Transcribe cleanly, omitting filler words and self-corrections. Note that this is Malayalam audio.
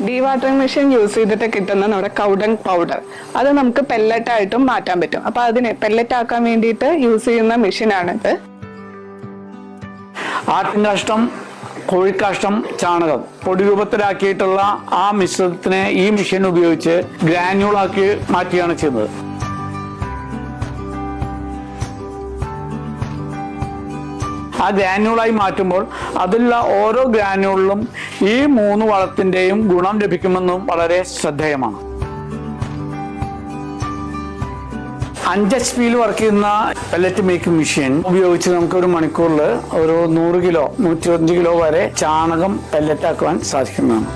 ഡീവാട്ടറിംഗ് മെഷീൻ യൂസ് ചെയ്തിട്ട് കിട്ടുന്ന നമ്മുടെ കൗഡൻ പൗഡർ അത് നമുക്ക് പെല്ലറ്റായിട്ടും മാറ്റാൻ പറ്റും. അപ്പൊ അതിനെ പെല്ലറ്റ് ആക്കാൻ വേണ്ടിയിട്ട് യൂസ് ചെയ്യുന്ന മെഷീനാണിത്. ആട്ടിൻകാഷ്ടം, കോഴിക്കാഷ്ടം, ചാണകം പൊടി രൂപത്തിലാക്കിയിട്ടുള്ള ആ മിശ്രിതത്തിനെ ഈ മെഷീൻ ഉപയോഗിച്ച് ഗ്രാന്യൂളാക്കി മാറ്റുകയാണ് ചെയ്യുന്നത്. ആ ഗ്രാന്യൂളായി മാറ്റുമ്പോൾ അതിലുള്ള ഓരോ ഗ്രാന്യൂളിലും ഈ 3 വളത്തിന്റെയും ഗുണം ലഭിക്കുമെന്നും വളരെ ശ്രദ്ധേയമാണ്. 5 HP വർക്ക് ചെയ്യുന്ന പെല്ലറ്റ് മേക്കിംഗ് മെഷീൻ ഉപയോഗിച്ച് നമുക്ക് ഒരു മണിക്കൂറിൽ ഒരു 100 കിലോ 105 കിലോ വരെ ചാണകം പെല്ലറ്റാക്കുവാൻ സാധിക്കുന്നതാണ്.